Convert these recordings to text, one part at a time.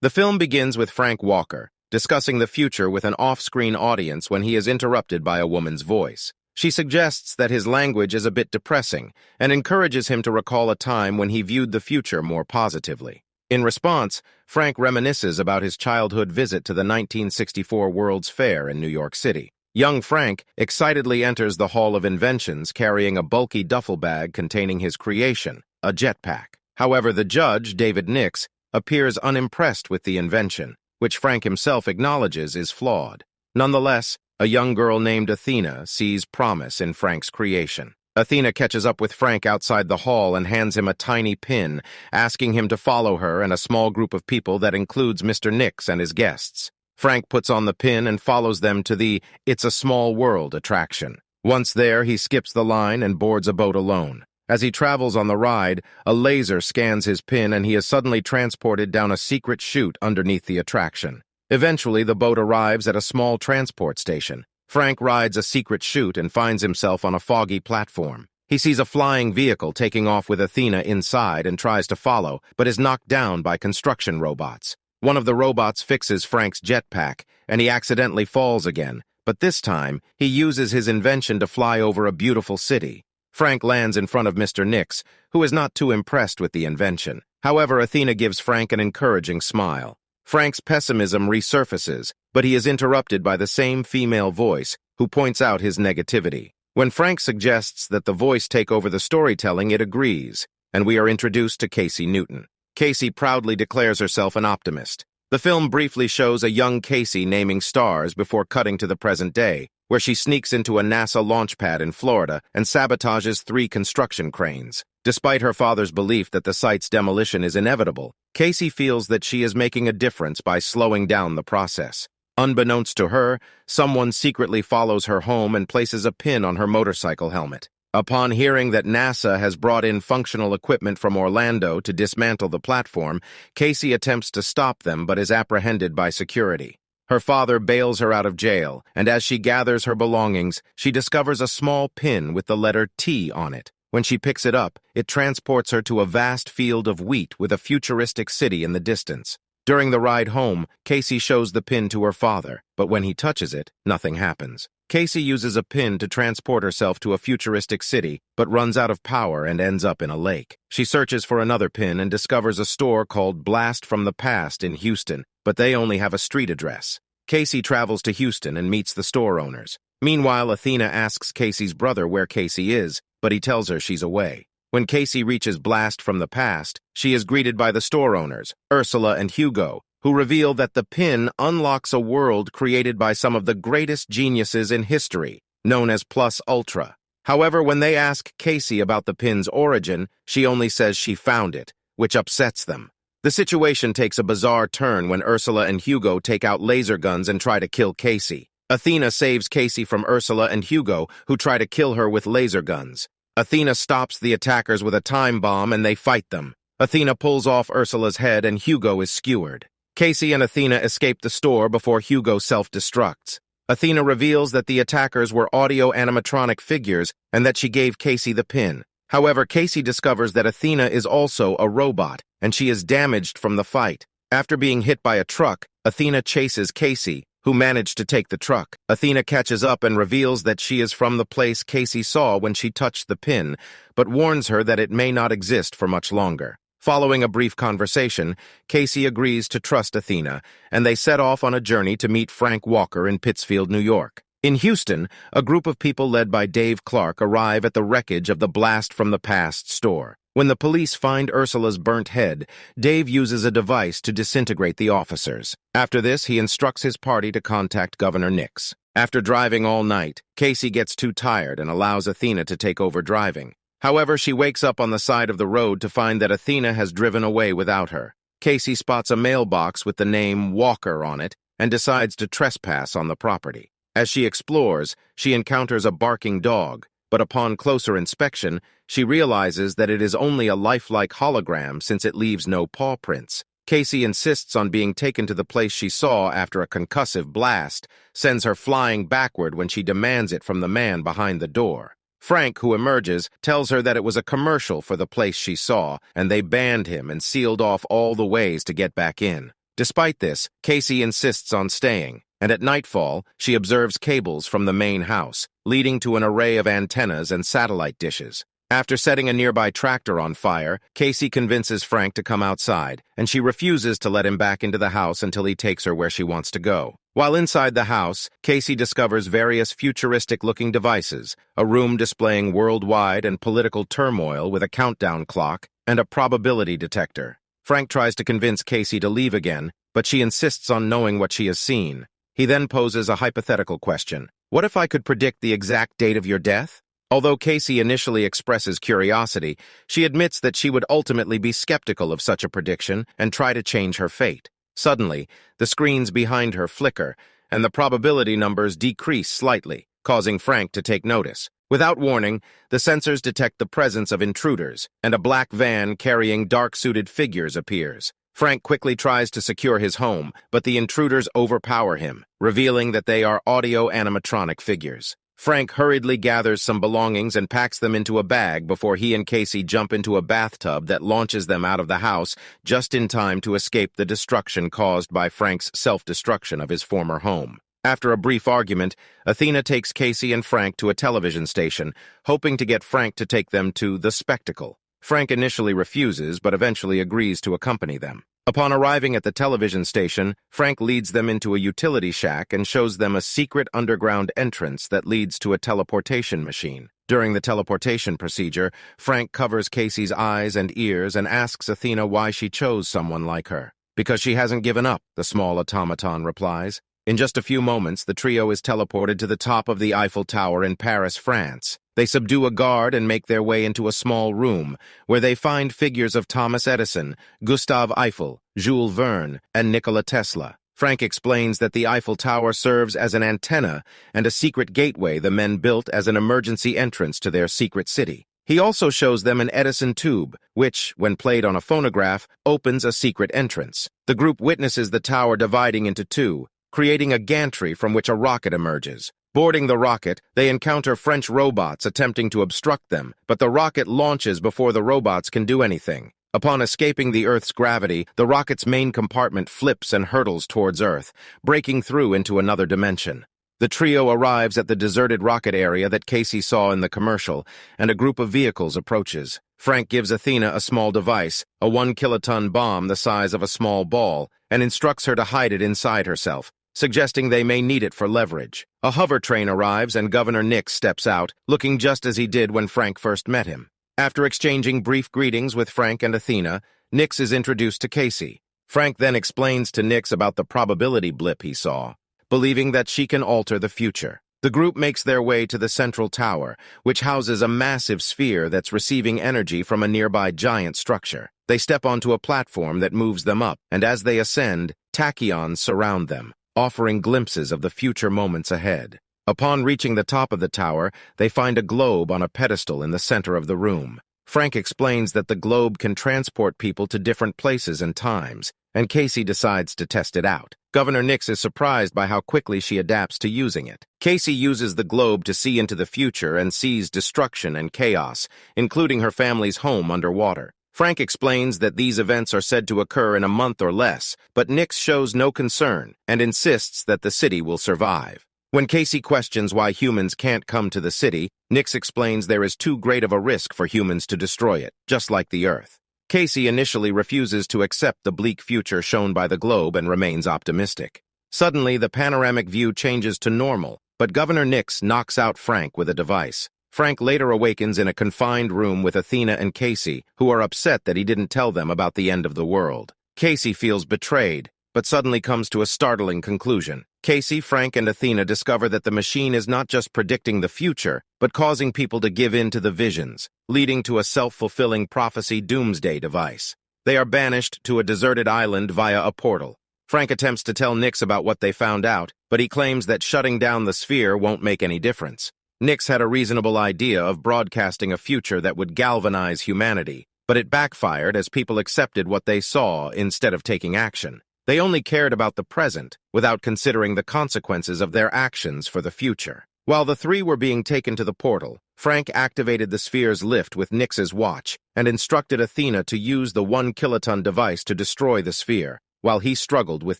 The film begins with Frank Walker discussing the future with an off-screen audience when he is interrupted by a woman's voice. She suggests that his language is a bit depressing and encourages him to recall a time when he viewed the future more positively. In response, Frank reminisces about his childhood visit to the 1964 World's Fair in New York City. Young Frank excitedly enters the Hall of Inventions carrying a bulky duffel bag containing his creation, a jetpack. However, the judge, David Nix, appears unimpressed with the invention, which Frank himself acknowledges is flawed. Nonetheless, a young girl named Athena sees promise in Frank's creation. Athena catches up with Frank outside the hall and hands him a tiny pin, asking him to follow her and a small group of people that includes Mr. Nix and his guests. Frank puts on the pin and follows them to the It's a Small World attraction. Once there, he skips the line and boards a boat alone. As he travels on the ride, a laser scans his pin and he is suddenly transported down a secret chute underneath the attraction. Eventually, the boat arrives at a small transport station. Frank rides a secret chute and finds himself on a foggy platform. He sees a flying vehicle taking off with Athena inside and tries to follow, but is knocked down by construction robots. One of the robots fixes Frank's jetpack, and he accidentally falls again, but this time, he uses his invention to fly over a beautiful city. Frank lands in front of Mr. Nix, who is not too impressed with the invention. However, Athena gives Frank an encouraging smile. Frank's pessimism resurfaces, but he is interrupted by the same female voice, who points out his negativity. When Frank suggests that the voice take over the storytelling, it agrees, and we are introduced to Casey Newton. Casey proudly declares herself an optimist. The film briefly shows a young Casey naming stars before cutting to the present day, where she sneaks into a NASA launch pad in Florida and sabotages 3 construction cranes. Despite her father's belief that the site's demolition is inevitable, Casey feels that she is making a difference by slowing down the process. Unbeknownst to her, someone secretly follows her home and places a pin on her motorcycle helmet. Upon hearing that NASA has brought in functional equipment from Orlando to dismantle the platform, Casey attempts to stop them but is apprehended by security. Her father bails her out of jail, and as she gathers her belongings, she discovers a small pin with the letter T on it. When she picks it up, it transports her to a vast field of wheat with a futuristic city in the distance. During the ride home, Casey shows the pin to her father, but when he touches it, nothing happens. Casey uses a pin to transport herself to a futuristic city, but runs out of power and ends up in a lake. She searches for another pin and discovers a store called Blast from the Past in Houston, but they only have a street address. Casey travels to Houston and meets the store owners. Meanwhile, Athena asks Casey's brother where Casey is, but he tells her she's away. When Casey reaches Blast from the Past, she is greeted by the store owners, Ursula and Hugo, who reveal that the pin unlocks a world created by some of the greatest geniuses in history, known as Plus Ultra. However, when they ask Casey about the pin's origin, she only says she found it, which upsets them. The situation takes a bizarre turn when Ursula and Hugo take out laser guns and try to kill Casey. Athena saves Casey from Ursula and Hugo, who try to kill her with laser guns. Athena stops the attackers with a time bomb and they fight them. Athena pulls off Ursula's head and Hugo is skewered. Casey and Athena escape the store before Hugo self-destructs. Athena reveals that the attackers were audio-animatronic figures and that she gave Casey the pin. However, Casey discovers that Athena is also a robot, and she is damaged from the fight. After being hit by a truck, Athena chases Casey, who managed to take the truck. Athena catches up and reveals that she is from the place Casey saw when she touched the pin, but warns her that it may not exist for much longer. Following a brief conversation, Casey agrees to trust Athena, and they set off on a journey to meet Frank Walker in Pittsfield, New York. In Houston, a group of people led by Dave Clark arrive at the wreckage of the Blast from the Past store. When the police find Ursula's burnt head, Dave uses a device to disintegrate the officers. After this, he instructs his party to contact Governor Nix. After driving all night, Casey gets too tired and allows Athena to take over driving. However, she wakes up on the side of the road to find that Athena has driven away without her. Casey spots a mailbox with the name Walker on it and decides to trespass on the property. As she explores, she encounters a barking dog, but upon closer inspection, she realizes that it is only a lifelike hologram since it leaves no paw prints. Casey insists on being taken to the place she saw after a concussive blast, sends her flying backward when she demands it from the man behind the door. Frank, who emerges, tells her that it was a commercial for the place she saw, and they banned him and sealed off all the ways to get back in. Despite this, Casey insists on staying, and at nightfall, she observes cables from the main house, leading to an array of antennas and satellite dishes. After setting a nearby tractor on fire, Casey convinces Frank to come outside, and she refuses to let him back into the house until he takes her where she wants to go. While inside the house, Casey discovers various futuristic-looking devices, a room displaying worldwide and political turmoil with a countdown clock, and a probability detector. Frank tries to convince Casey to leave again, but she insists on knowing what she has seen. He then poses a hypothetical question. What if I could predict the exact date of your death? Although Casey initially expresses curiosity, she admits that she would ultimately be skeptical of such a prediction and try to change her fate. Suddenly, the screens behind her flicker, and the probability numbers decrease slightly, causing Frank to take notice. Without warning, the sensors detect the presence of intruders, and a black van carrying dark-suited figures appears. Frank quickly tries to secure his home, but the intruders overpower him, revealing that they are audio-animatronic figures. Frank hurriedly gathers some belongings and packs them into a bag before he and Casey jump into a bathtub that launches them out of the house just in time to escape the destruction caused by Frank's self-destruction of his former home. After a brief argument, Athena takes Casey and Frank to a television station, hoping to get Frank to take them to The Spectacle. Frank initially refuses, but eventually agrees to accompany them. Upon arriving at the television station, Frank leads them into a utility shack and shows them a secret underground entrance that leads to a teleportation machine. During the teleportation procedure, Frank covers Casey's eyes and ears and asks Athena why she chose someone like her. Because she hasn't given up, the small automaton replies. In just a few moments, the trio is teleported to the top of the Eiffel Tower in Paris, France. They subdue a guard and make their way into a small room, where they find figures of Thomas Edison, Gustave Eiffel, Jules Verne, and Nikola Tesla. Frank explains that the Eiffel Tower serves as an antenna and a secret gateway the men built as an emergency entrance to their secret city. He also shows them an Edison tube, which, when played on a phonograph, opens a secret entrance. The group witnesses the tower dividing into two, creating a gantry from which a rocket emerges. Boarding the rocket, they encounter French robots attempting to obstruct them, but the rocket launches before the robots can do anything. Upon escaping the Earth's gravity, the rocket's main compartment flips and hurtles towards Earth, breaking through into another dimension. The trio arrives at the deserted rocket area that Casey saw in the commercial, and a group of vehicles approaches. Frank gives Athena a small device, a 1-kiloton bomb the size of a small ball, and instructs her to hide it inside herself, suggesting they may need it for leverage. A hover train arrives and Governor Nix steps out, looking just as he did when Frank first met him. After exchanging brief greetings with Frank and Athena, Nix is introduced to Casey. Frank then explains to Nix about the probability blip he saw, believing that she can alter the future. The group makes their way to the central tower, which houses a massive sphere that's receiving energy from a nearby giant structure. They step onto a platform that moves them up, and as they ascend, tachyons surround them, offering glimpses of the future moments ahead. Upon reaching the top of the tower, they find a globe on a pedestal in the center of the room. Frank explains that the globe can transport people to different places and times, and Casey decides to test it out. Governor Nix is surprised by how quickly she adapts to using it. Casey uses the globe to see into the future and sees destruction and chaos, including her family's home underwater. Frank explains that these events are said to occur in a month or less, but Nix shows no concern and insists that the city will survive. When Casey questions why humans can't come to the city, Nix explains there is too great of a risk for humans to destroy it, just like the Earth. Casey initially refuses to accept the bleak future shown by the globe and remains optimistic. Suddenly, the panoramic view changes to normal, but Governor Nix knocks out Frank with a device. Frank later awakens in a confined room with Athena and Casey, who are upset that he didn't tell them about the end of the world. Casey feels betrayed, but suddenly comes to a startling conclusion. Casey, Frank, and Athena discover that the machine is not just predicting the future, but causing people to give in to the visions, leading to a self-fulfilling prophecy doomsday device. They are banished to a deserted island via a portal. Frank attempts to tell Nix about what they found out, but he claims that shutting down the sphere won't make any difference. Nix had a reasonable idea of broadcasting a future that would galvanize humanity, but it backfired as people accepted what they saw instead of taking action. They only cared about the present, without considering the consequences of their actions for the future. While the three were being taken to the portal, Frank activated the sphere's lift with Nix's watch and instructed Athena to use the 1-kiloton device to destroy the sphere. while he struggled with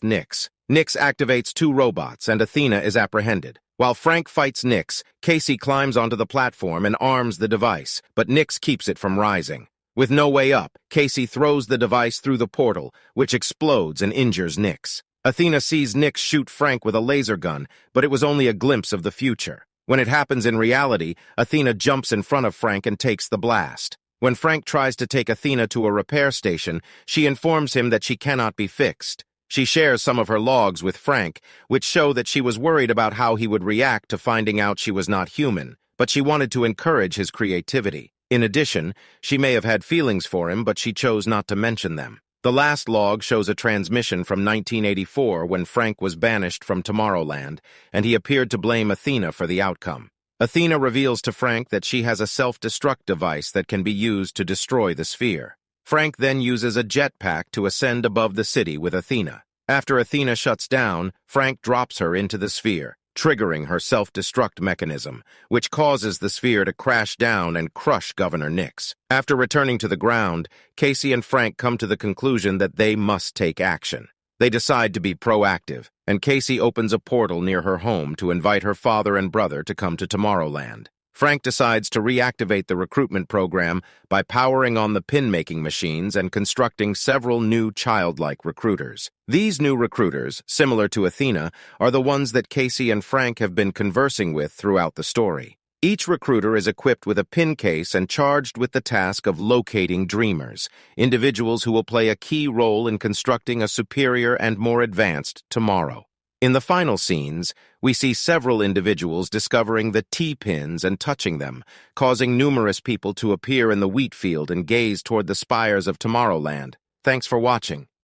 Nyx. Nyx activates two robots, and Athena is apprehended. While Frank fights Nyx, Casey climbs onto the platform and arms the device, but Nyx keeps it from rising. With no way up, Casey throws the device through the portal, which explodes and injures Nyx. Athena sees Nyx shoot Frank with a laser gun, but it was only a glimpse of the future. When it happens in reality, Athena jumps in front of Frank and takes the blast. When Frank tries to take Athena to a repair station, she informs him that she cannot be fixed. She shares some of her logs with Frank, which show that she was worried about how he would react to finding out she was not human, but she wanted to encourage his creativity. In addition, she may have had feelings for him, but she chose not to mention them. The last log shows a transmission from 1984 when Frank was banished from Tomorrowland, and he appeared to blame Athena for the outcome. Athena reveals to Frank that she has a self-destruct device that can be used to destroy the sphere. Frank then uses a jetpack to ascend above the city with Athena. After Athena shuts down, Frank drops her into the sphere, triggering her self-destruct mechanism, which causes the sphere to crash down and crush Governor Nyx. After returning to the ground, Casey and Frank come to the conclusion that they must take action. They decide to be proactive, and Casey opens a portal near her home to invite her father and brother to come to Tomorrowland. Frank decides to reactivate the recruitment program by powering on the pin-making machines and constructing several new childlike recruiters. These new recruiters, similar to Athena, are the ones that Casey and Frank have been conversing with throughout the story. Each recruiter is equipped with a pin case and charged with the task of locating dreamers, individuals who will play a key role in constructing a superior and more advanced tomorrow. In the final scenes, we see several individuals discovering the T-pins and touching them, causing numerous people to appear in the wheat field and gaze toward the spires of Tomorrowland. Thanks for watching.